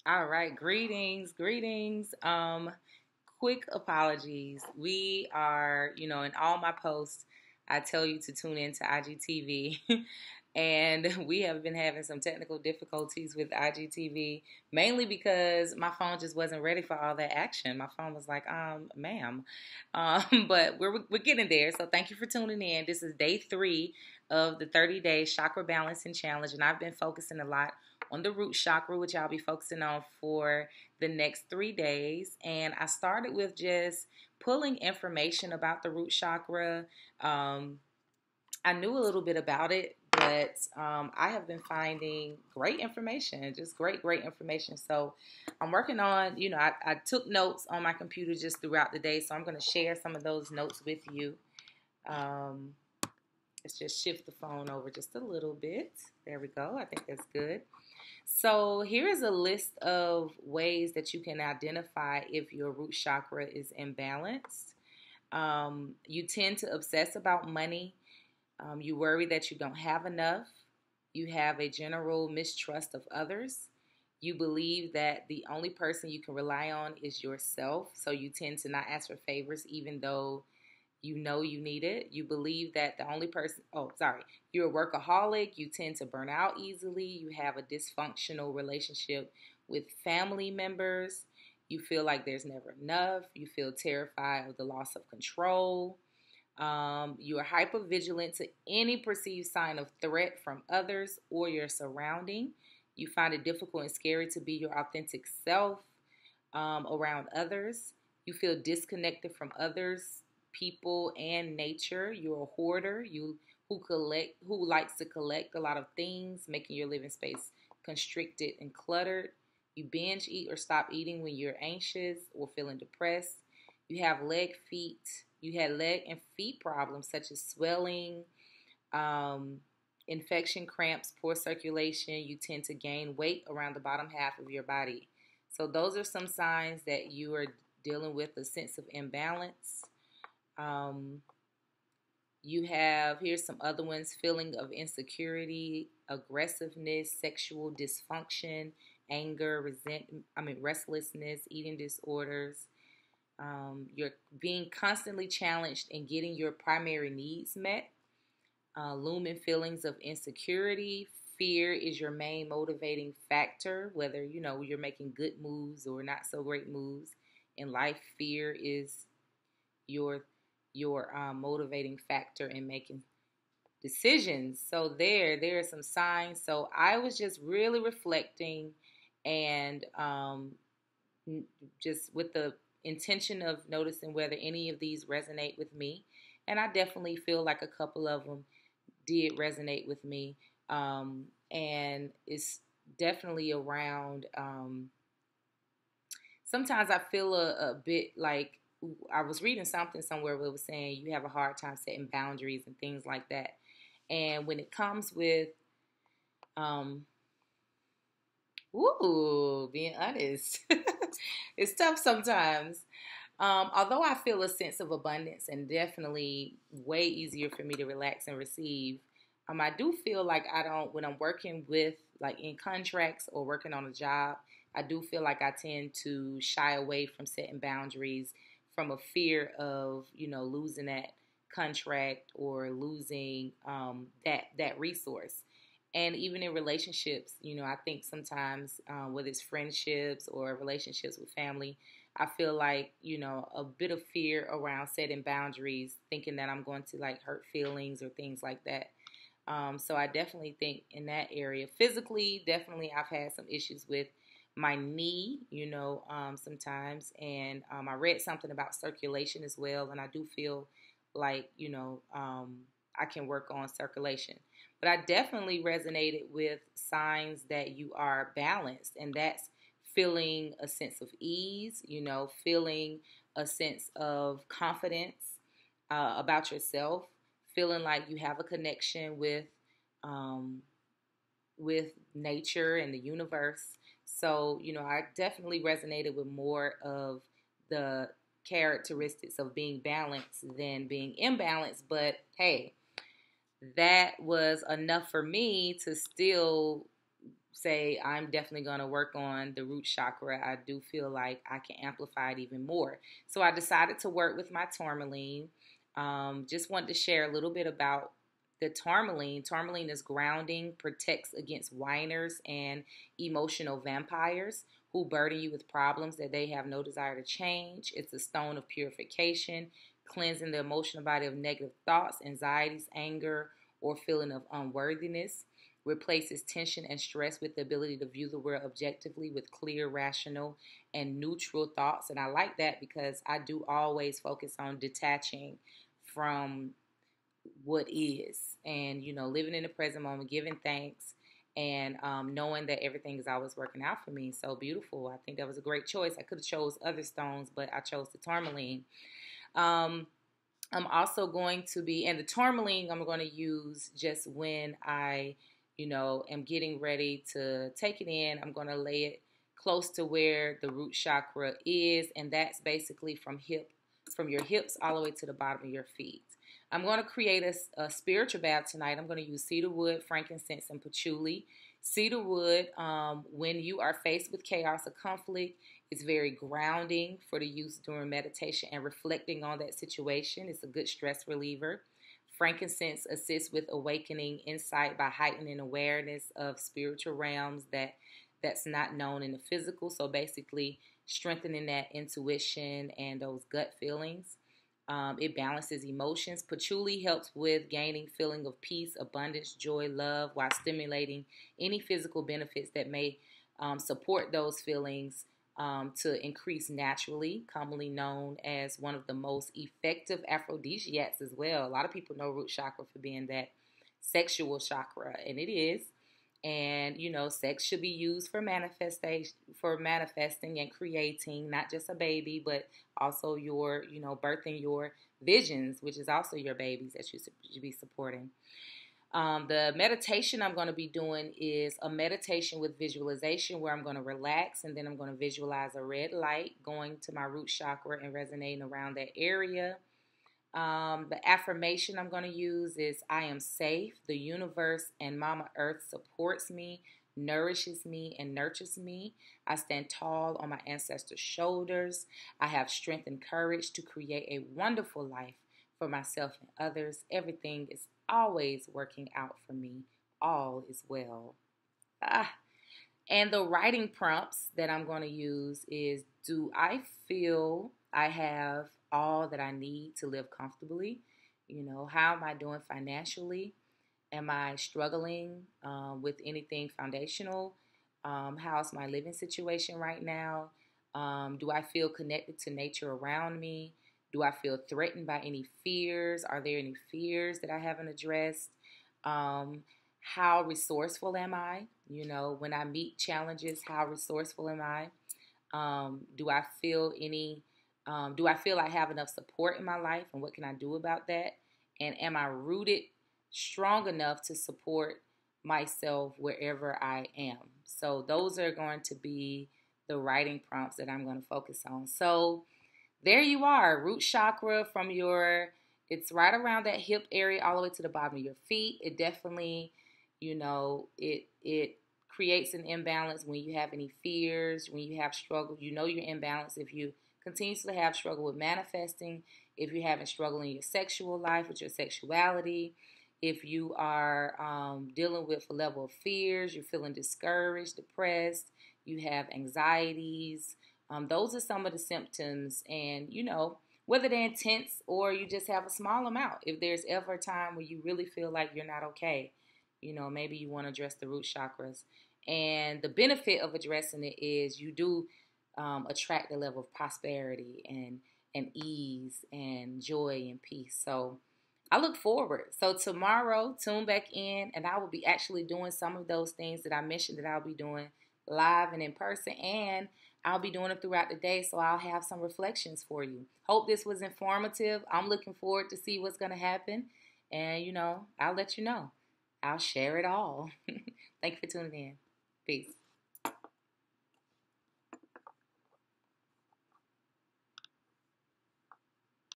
All right, greetings. Quick apologies. We are, in all my posts, I tell you to tune into IGTV, and we have been having some technical difficulties with IGTV, mainly because my phone just wasn't ready for all that action. My phone was like, ma'am, but we're getting there. So thank you for tuning in. This is day 3 of the 30-day chakra balancing challenge, and I've been focusing a lot on the root chakra, which I'll be focusing on for the next 3 days. And I started with just pulling information about the root chakra. I knew a little bit about it, but I have been finding great information, just great information. So I'm working on, I took notes on my computer just throughout the day. So I'm going to share some of those notes with you. Let's just shift the phone over just a little bit. There we go. I think that's good. So here is a list of ways that you can identify if your root chakra is imbalanced. You tend to obsess about money. You worry that you don't have enough. You have a general mistrust of others. You believe that the only person you can rely on is yourself. So you tend to not ask for favors even though you know you need it. You believe that the only person, you're a workaholic. You tend to burn out easily. You have a dysfunctional relationship with family members. You feel like there's never enough. You feel terrified of the loss of control. You are hypervigilant to any perceived sign of threat from others or your surrounding. You find it difficult and scary to be your authentic self around others. You feel disconnected from others, people, and nature. You're a hoarder. Who likes to collect a lot of things, making your living space constricted and cluttered. You binge eat or stop eating when you're anxious or feeling depressed. You have You had leg and feet problems such as swelling, infection, cramps, poor circulation. You tend to gain weight around the bottom half of your body. So those are some signs that you are dealing with a sense of imbalance. Here's some other ones: feeling of insecurity, aggressiveness, sexual dysfunction, anger, restlessness, eating disorders. You're being constantly challenged in getting your primary needs met. Looming feelings of insecurity. Fear is your main motivating factor, whether you're making good moves or not so great moves in life. Fear is your motivating factor in making decisions. So there are some signs. So I was just really reflecting and just with the intention of noticing whether any of these resonate with me. And I definitely feel like a couple of them did resonate with me. And it's definitely around, sometimes I feel a bit like, I was reading something somewhere where it was saying you have a hard time setting boundaries and things like that. And when it comes with, being honest, it's tough sometimes. Although I feel a sense of abundance and definitely way easier for me to relax and receive, I do feel like when I'm working with, like in contracts or working on a job, I do feel like I tend to shy away from setting boundaries from a fear of, losing that contract or losing that resource. And even in relationships, I think sometimes whether it's friendships or relationships with family, I feel like, a bit of fear around setting boundaries, thinking that I'm going to like hurt feelings or things like that. So I definitely think in that area, physically, definitely I've had some issues with my knee, sometimes. And I read something about circulation as well. And I do feel like, I can work on circulation. But I definitely resonated with signs that you are balanced. And that's feeling a sense of ease, feeling a sense of confidence about yourself, feeling like you have a connection with nature and the universe. So, I definitely resonated with more of the characteristics of being balanced than being imbalanced. But hey, that was enough for me to still say I'm definitely going to work on the root chakra, I do feel like I can amplify it even more. So I decided to work with my tourmaline. Just wanted to share a little bit about the tourmaline. Tourmaline is grounding, protects against whiners and emotional vampires who burden you with problems that they have no desire to change. It's a stone of purification, cleansing the emotional body of negative thoughts, anxieties, anger, or feeling of unworthiness. Replaces tension and stress with the ability to view the world objectively with clear, rational, and neutral thoughts. And I like that because I do always focus on detaching from what is, and living in the present moment, giving thanks, and knowing that everything is always working out for me. So beautiful. I think that was a great choice. I could have chose other stones, but I chose the tourmaline. I'm also going to be, and the tourmaline I'm going to use just when I am getting ready to take it in. I'm going to lay it close to where the root chakra is, and that's basically from your hips all the way to the bottom of your feet. I'm going to create a spiritual bath tonight. I'm going to use cedar wood, frankincense, and patchouli. Cedar wood, when you are faced with chaos or conflict, is very grounding for the use during meditation and reflecting on that situation. It's a good stress reliever. Frankincense assists with awakening insight by heightening awareness of spiritual realms that's not known in the physical. So basically strengthening that intuition and those gut feelings. It balances emotions. Patchouli helps with gaining feeling of peace, abundance, joy, love, while stimulating any physical benefits that may support those feelings to increase naturally, commonly known as one of the most effective aphrodisiacs as well. A lot of people know root chakra for being that sexual chakra, and it is. And sex should be used for manifestation, for manifesting and creating not just a baby, but also your birthing your visions, which is also your babies that you should be supporting. The meditation I'm going to be doing is a meditation with visualization, where I'm going to relax and then I'm going to visualize a red light going to my root chakra and resonating around that area. The affirmation I'm going to use is I am safe. The universe and Mama Earth supports me, nourishes me, and nurtures me. I stand tall on my ancestors' shoulders. I have strength and courage to create a wonderful life for myself and others. Everything is always working out for me. All is well. And the writing prompts that I'm going to use is, do I feel I have all that I need to live comfortably? How am I doing financially? Am I struggling with anything foundational? How's my living situation right now? Do I feel connected to nature around me? Do I feel threatened by any fears? Are there any fears that I haven't addressed? How resourceful am I? When I meet challenges, how resourceful am I? Do I feel I have enough support in my life, and what can I do about that? And am I rooted strong enough to support myself wherever I am? So those are going to be the writing prompts that I'm going to focus on. So there you are, root chakra it's right around that hip area all the way to the bottom of your feet. It definitely, it creates an imbalance when you have any fears, when you have struggle. You're imbalanced if you continuously have struggle with manifesting, if you're having struggle in your sexual life, with your sexuality, if you are dealing with a level of fears, you're feeling discouraged, depressed, you have anxieties. Those are some of the symptoms, and whether they're intense or you just have a small amount. If there's ever a time where you really feel like you're not okay, maybe you want to address the root chakras. And the benefit of addressing it is you do attract a level of prosperity and ease and joy and peace. So I look forward. So tomorrow, tune back in, and I will be actually doing some of those things that I mentioned that I'll be doing live and in person, and I'll be doing it throughout the day, so I'll have some reflections for you. Hope this was informative. I'm looking forward to see what's going to happen, and, I'll let you know. I'll share it all. Thank you for tuning in. Peace.